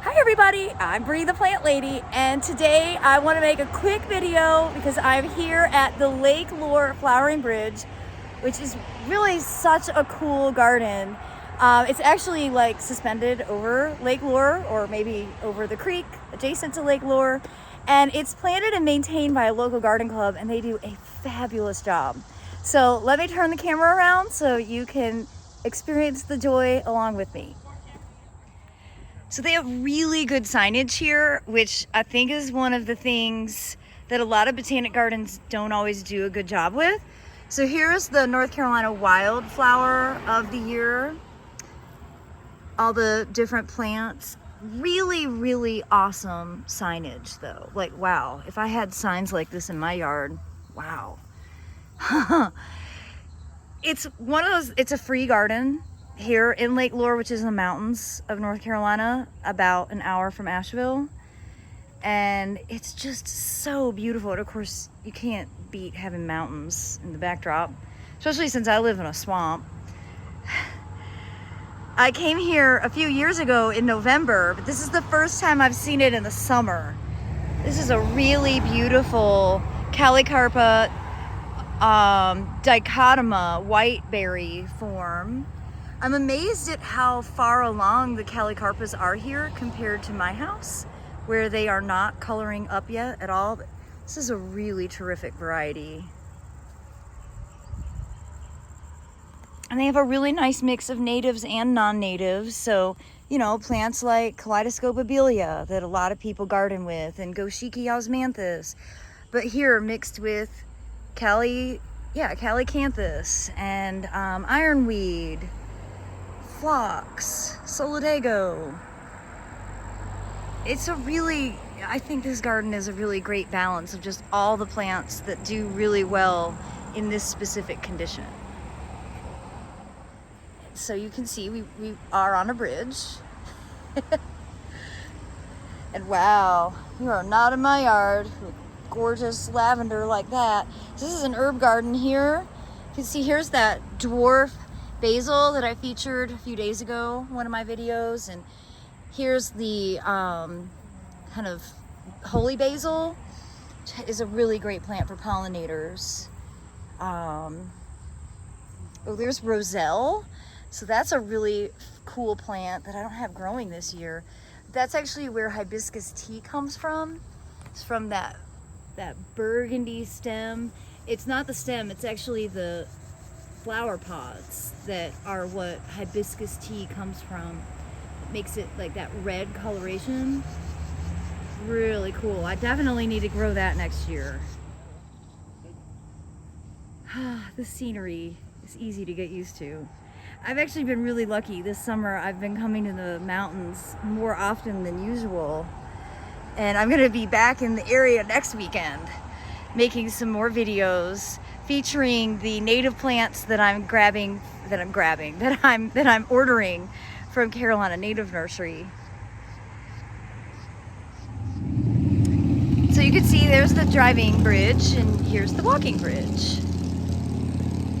Hi everybody, I'm Bree the Plant Lady, and today I want to make a quick video because I'm here at the Lake Lure Flowering Bridge, which is really such a cool garden. It's actually like suspended over Lake Lure, or maybe over the creek adjacent to Lake Lure, and it's planted and maintained by a local garden club, and they do a fabulous job. So let me turn the camera around so you can experience the joy along with me. So they have really good signage here, which I think is one of the things that a lot of botanic gardens don't always do a good job with. So here's the North Carolina Wildflower of the year. All the different plants. Really, really awesome signage though. Like, wow, if I had signs like this in my yard, wow. It's one of those, it's a free garden here in Lake Lure, which is in the mountains of North Carolina, about an hour from Asheville. And it's just so beautiful. And of course, you can't beat having mountains in the backdrop, especially since I live in a swamp. I came here a few years ago in November, but this is the first time I've seen it in the summer. This is a really beautiful Calathea dichotoma whiteberry form. I'm amazed at how far along the Calacarpas are here compared to my house, where they are not coloring up yet at all. But this is a really terrific variety. And they have a really nice mix of natives and non-natives. So, you know, plants like Kaleidoscopobelia that a lot of people garden with, and Goshiki osmanthus. But here mixed with Calycanthus and ironweed, phlox, solidago. It's a really, I think this garden is a really great balance of just all the plants that do really well in this specific condition. So you can see we are on a bridge. And wow, you are not in my yard. Gorgeous lavender like that. This is an herb garden here. You can see here's that dwarf basil that I featured a few days ago in one of my videos, and here's the kind of holy basil, which is a really great plant for pollinators. Oh, there's Roselle. So that's a really cool plant that I don't have growing this year. That's actually where hibiscus tea comes from. It's from that burgundy stem. It's not the stem, it's actually the flower pods that are what hibiscus tea comes from. It makes it like that red coloration. Really cool. I definitely need to grow that next year. The scenery is easy to get used to. I've actually been really lucky this summer. I've been coming to the mountains more often than usual. And I'm gonna be back in the area next weekend, making some more videos featuring the native plants that I'm ordering from Carolina Native Nursery. So you can see there's the driving bridge, and here's the walking bridge.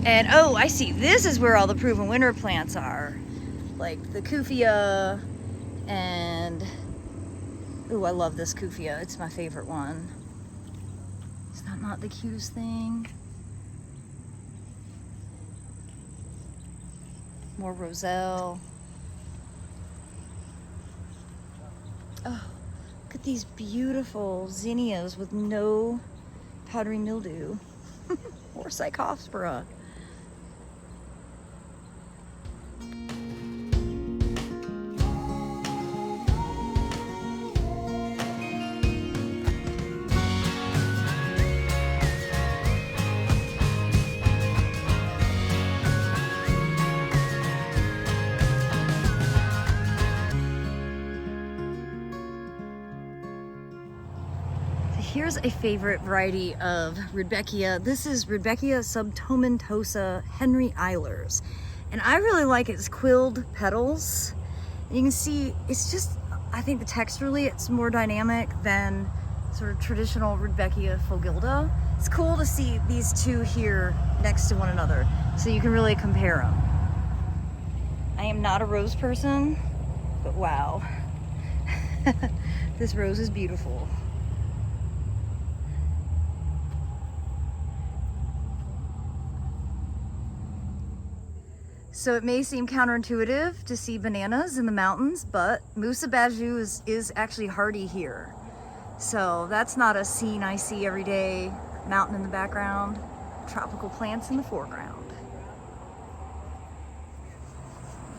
And oh, I see, this is where all the proven winter plants are, like the Cufia, and ooh, I love this Cufia. It's my favorite one. Is that not the cutest thing? More Roselle. Oh, look at these beautiful zinnias with no powdery mildew or Psychospora. Here's a favorite variety of Rudbeckia. This is Rudbeckia subtomentosa Henry Eilers. And I really like its quilled petals. And you can see it's just, I think texturally it's more dynamic than sort of traditional Rudbeckia fulgilda. It's cool to see these two here next to one another so you can really compare them. I am not a rose person, but wow. This rose is beautiful. So it may seem counterintuitive to see bananas in the mountains, but Musa Baju is actually hardy here. So that's not a scene I see every day. Mountain in the background, tropical plants in the foreground.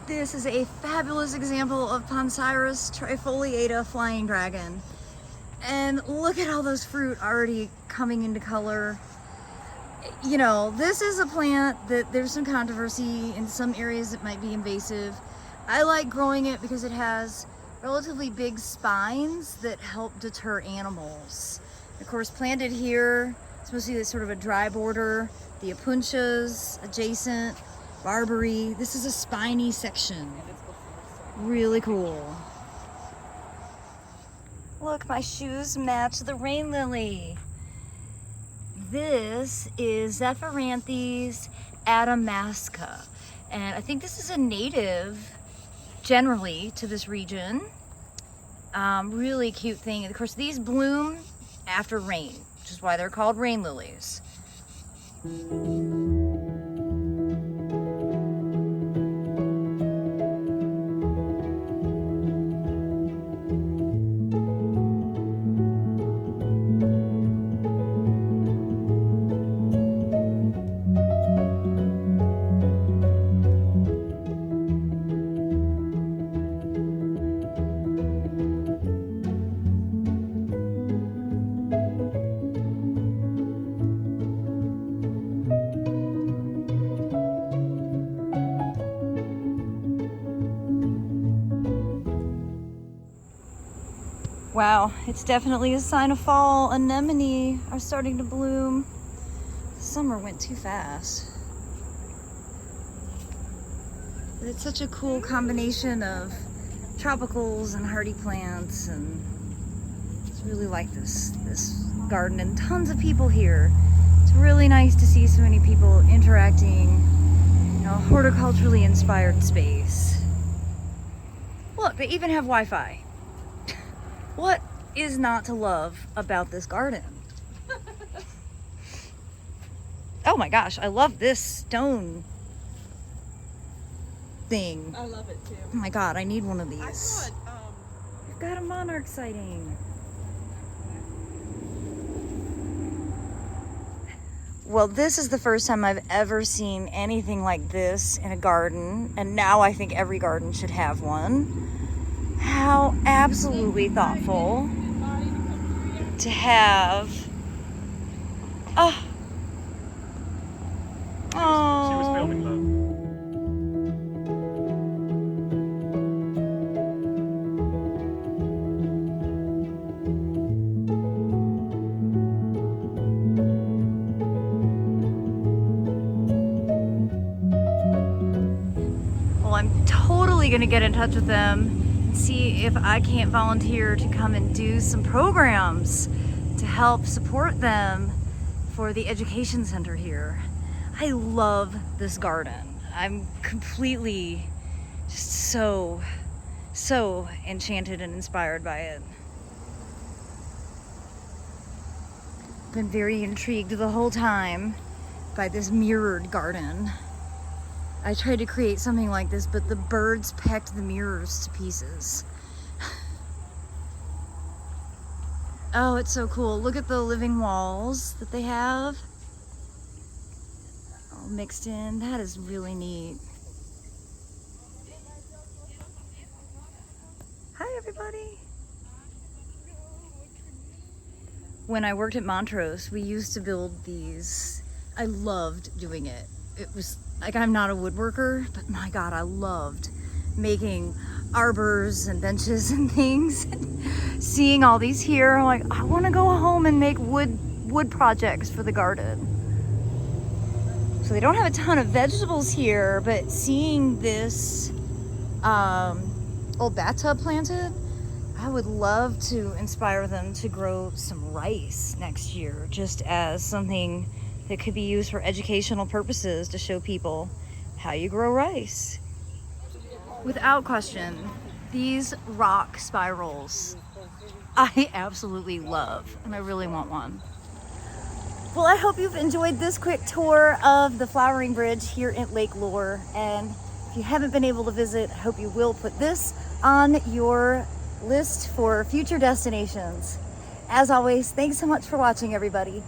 This is a fabulous example of Pancyrus trifoliata flying dragon. And look at all those fruit already coming into color. You know, this is a plant that there's some controversy in some areas. It might be invasive. I like growing it because it has relatively big spines that help deter animals. Of course, planted here, it's mostly sort of a dry border. The Apuntias adjacent, Barberry. This is a spiny section. Really cool. Look, my shoes match the rain lily. This is Zephyranthes adamasca, and I think this is a native generally to this region. Really cute thing. And of course, these bloom after rain, which is why they're called rain lilies. Wow, it's definitely a sign of fall. Anemone are starting to bloom. Summer went too fast. But it's such a cool combination of tropicals and hardy plants, and it's really like this garden, and tons of people here. It's really nice to see so many people interacting, you know, horticulturally inspired space. Look, they even have Wi-Fi. What is not to love about this garden? Oh my gosh, I love this stone thing. I love it too. Oh my god, I need one of these. I thought, I've got a monarch sighting. Well, this is the first time I've ever seen anything like this in a garden, and now I think every garden should have one. How absolutely thoughtful to have. Oh. Oh. She was filming love. Well, I'm totally gonna get in touch with them. See if I can't volunteer to come and do some programs to help support them for the education center here. I love this garden. I'm completely just so enchanted and inspired by it. Been very intrigued the whole time by this mirrored garden. I tried to create something like this, but the birds pecked the mirrors to pieces. Oh, it's so cool. Look at the living walls that they have. All mixed in. That is really neat. Hi, everybody. When I worked at Montrose, we used to build these. I loved doing it. It was like, I'm not a woodworker, but my God, I loved making arbors and benches and things. Seeing all these here, I'm like, I want to go home and make wood projects for the garden. So they don't have a ton of vegetables here, but seeing this old bathtub planted, I would love to inspire them to grow some rice next year, just as something that could be used for educational purposes to show people how you grow rice. Without question, These rock spirals, I absolutely love, and I really want one. Well, I hope you've enjoyed this quick tour of the Flowering Bridge here at Lake Lure. And if you haven't been able to visit, I hope you will put this on your list for future destinations. As always, thanks so much for watching, everybody.